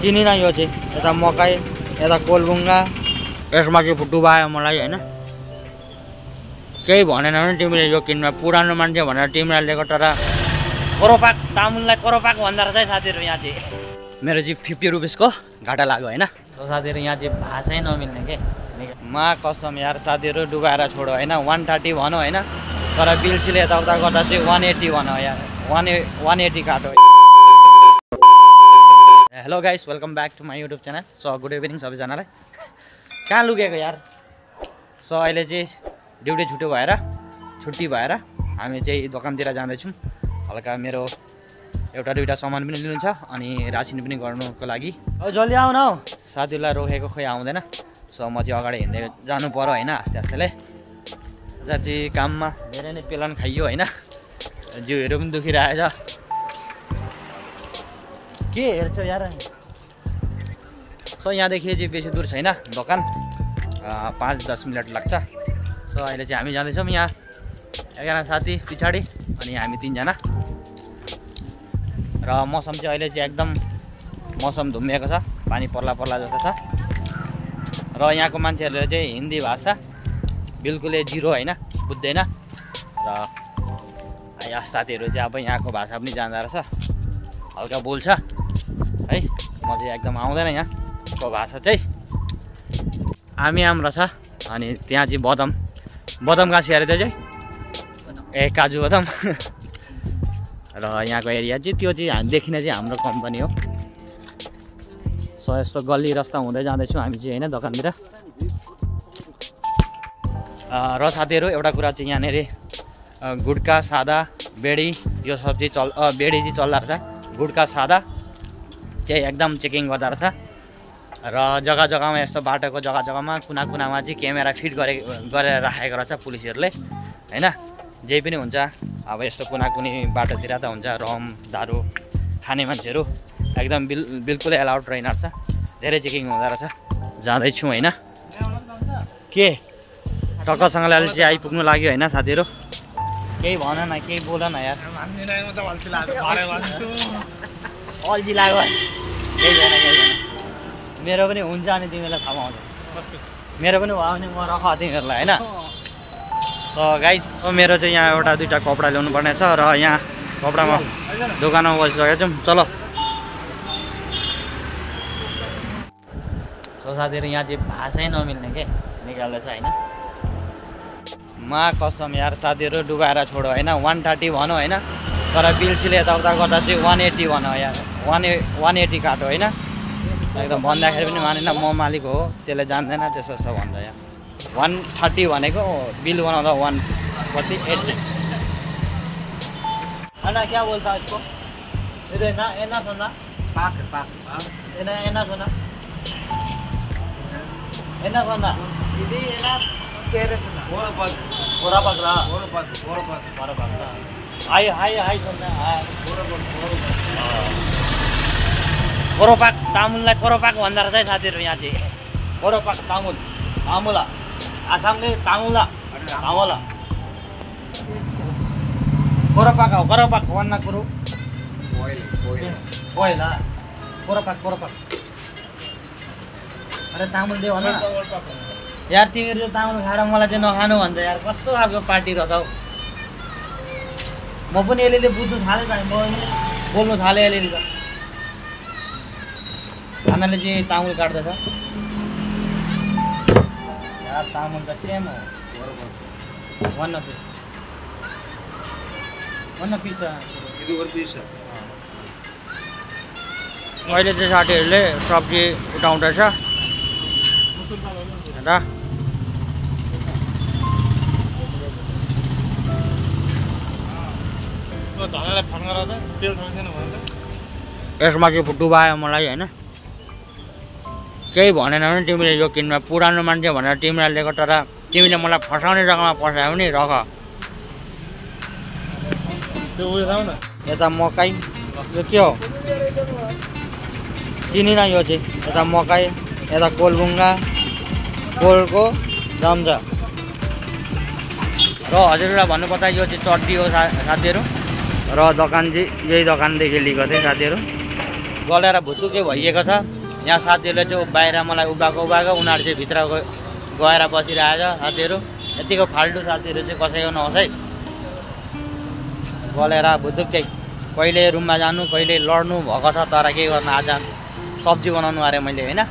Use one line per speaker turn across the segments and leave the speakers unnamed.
चिनी ना यो चाहिँ यता मकै यता कोलबुङ्गा यसमा चाहिँ डुबायो मलाई हैन केही भनेन भने तिमीले यो किन्न पुरानो मान्छे भनेर तिमीलाई लिएको तर कोरोपाक तामुललाई कोरोपाक भन्दा रहेछ साथीहरु यहाँ चाहिँ मेरो चाहिँ 50 रुपैयाँको घाटा लाग्यो हैन साथीहरु यहाँ चाहिँ भाषै नमिल्ने के मा कसम यार साथीहरु डुबाएर छोडो हैन 130 भनो हैन तर बिल्सीले यताउता गर्दा चाहिँ 180 भनो यार 180 काटो hello guys welcome back to my YouTube channel so good evening सबैजनालाई कहाँ लुकेको यार सो अहिले चाहिँ ड्युटी छुट्टी भएर हामी चाहिँ दोकानतिर जाँदैछौँ हल्का मेरो एउटा दुईटा सामान पनि लिनु छ अनि रासिन पनि गर्नुको लागि जल्दी आउन हौ साथीलाई रोकेको खोइ आउँदैन सो म चाहिँ अगाडि हिँड्दै जानु पर्यो हैन आस्ते आस्तेले अझ चाहिँ काममा धेरै नै पेलन खाइयो हैन जिउहरू पनि दुखिरहेछ के हेर्छौ यार सो यहाँदेखि चाहिँ बेसी दूर छैन दोकान 5-10 मिनट लाग्छ सो अहिले चाहिँ हामी जाँदैछौँ यहाँ एकजना साथी पछाडि अनि हामी 3 जना र मौसम चाहिँ अहिले चाहिँ एकदम मौसम धुम्मिएको छ पानी पर्ला जस्तो छ र यहाँको मान्छेहरूले चाहिँ हिन्दी भाषा बिल्कुलै जिरो हैन बुझ्दैन र यहाँ साथीहरू चाहिँ अब यहाँको भाषा पनि जान्दा रहेछ हल्का बोल्छ है म चाहिँ एकदम आउँदैन यहाँको भाषा चाहिँ आमी आम रहेछ अनि त्यहाँ चाहिँ बदम गाँसी अरे चाहिँ ए काजु बदम र यहाँको एरिया चाहिँ त्यो चाहिँ हामी देखिने चाहिँ हाम्रो कम्पनी हो सो यस्तो गल्ली रस्ता हुँदै जाँदैछौँ हामी चाहिँ हैन दोकानतिर र साथीहरू एउटा कुरा चाहिँ यहाँनिर गुड्का सादा बेडी यो सब चाहिँ बेडी चाहिँ चल्दा रहेछ गुड्का सादा चाहिँ एकदम चेकिङ गर्दा रहेछ र जग्गा जग्गामा यस्तो बाटोको जग्गा जग्गामा कुना कुनामा चाहिँ क्यामेरा फिट गरेर राखेको रहेछ पुलिसहरूले हैन जे पनि हुन्छ अब यस्तो कुनाकुनी बाटोतिर त हुन्छ रम दारू खाने मान्छेहरू एकदम बिल्कुलै एलाउड रहेन रहेछ धेरै चेकिङ हुँदो रहेछ जाँदैछौँ हैन के टक्कसँगले अहिले चाहिँ आइपुग्नु लाग्यो हैन साथीहरू केही भन न केही बोल न यार अल्छी लाग्यो केही छैन मेरो पनि हुन्छ अनि तिमीलाई थाहा पाउँछ मेरो पनि भयो भने म रख तिमीहरूलाई हैन सो गाइस मेरो चाहिँ यहाँ एउटा दुईटा कपडा ल्याउनु पर्ने छ र यहाँ कपडामा दोकानमा बसिसकेको छौँ चलो सो साथीहरू यहाँ चाहिँ भाषै नमिल्ने के निकाल्दैछ हैन मा कसम यार साथीहरू डुबाएर छोडो हैन 130 भनो हैन तर बिल्सीले यताउता गर्दा चाहिँ 180 भनो यार 180 काटो हैन एकदम भन्दाखेरि पनि मानेन म मालिक हो त्यसले जान्दैन त्यस्तो भन्छ यार 130 भनेको बिल बनाउँदा 1 कति 80 अन्ना क्या बोल्ता इसको इधर ना एना सुना पाक एना सुना एना सुना इधर एना केरे सुना बोरा पकड़ा हाई सुन्दा कोरोपाक तामुललाई कोरोपाक भन्दा रहेछ साथीहरु यहाँ चाहिँ कोरोपाक तामुला आसामले तामुला कोरोपाक भन्न कुरो कोइला कोरोपाक अरे तामुल दे भन यार तिमीहरु तामुल खाएर मलाई चाहिँ नखानु भन्छ यार कस्तो खालको पार्टी रहेछ म पनि एलेले बुझ्नु थाले त म बोल्नु थाले एलेले त खानाले चाहिँ तामुल काट्दैछ यार तामुल त सेम हो वन पिस अहिले चाहिँ साथीहरूले सब्जी उठाउँदैछ र यसमा चाहिँ डुबायो मलाई हैन केही भनेन भने तिमीले यो किन्न पुरानो मान्छे भनेर तिमीलाई लिएको तर तिमीले मलाई फसाउने जग्गामा फसायो भने रख यता मकै यो के हो चिनी ना यो चाहिँ यता मकै यता कोलबुङ्गा कोलको दम्ज र हजुरलाई भन्नुपर्दा यो चाहिँ चड्डी हो साथीहरू र दोकान चाहिँ यही दोकानदेखि लिएको थिएँ साथीहरू। गलेर भुतुके भइएको छ। यहाँ साथीहरूले चाहिँ बाहिर मलाई उभाएको उनीहरू चाहिँ भित्र गएर बसिरहेछ साथीहरू। यतिको फाल्टु साथीहरू चाहिँ कसैको नहोस् है। गलेर भुतुकै कहिले रुममा जानु कहिले लड्नु भएको छ। तर के गर्नु आज सब्जी बनाउनु अरे मैले होइन।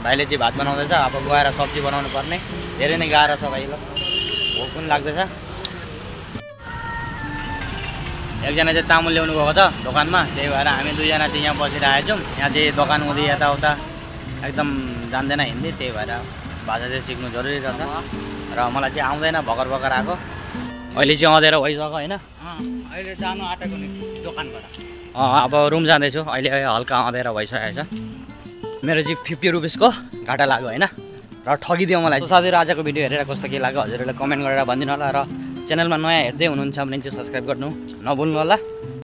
भाइले चाहिँ भात बनाउँदैछ। अब गएर सब्जी बनाउनु पर्ने धेरै नै गाह्रो छ भाइको। भोक पनि लाग्दैछ। एकजना चाहिँ तामुल ल्याउनु गएको छ दोकानमा। त्यही भएर हामी दुईजना चाहिँ यहाँ बसिरहेको छौँ। यहाँ चाहिँ दोकान हुँदै यताउता एकदम जान्दैन हिन्दी। त्यही भएर भाषा चाहिँ सिक्नु जरुरी रहेछ। र मलाई चाहिँ आउँदैन भर्खर आएको। अहिले चाहिँ अँधेरो भइसक्यो होइन।
अहिले जानु आँटेको नि दोकानबाट।
अब रुम जाँदैछु। अहिले हल्का अँधेरो भइसकेको छ। मेरो चाहिँ 50 रुपिसको घाटा लाग्यो होइन। र ठगिदियो मलाई। साथीहरू आजको भिडियो हेरेर कस्तो के लाग्यो हजुरहरूले कमेन्ट गरेर भनिदिनु होला। र च्यानलमा नयाँ हेर्दै हुनुहुन्छ भने चाहिँ सब्सक्राइब गर्नु नभुल्नु होला।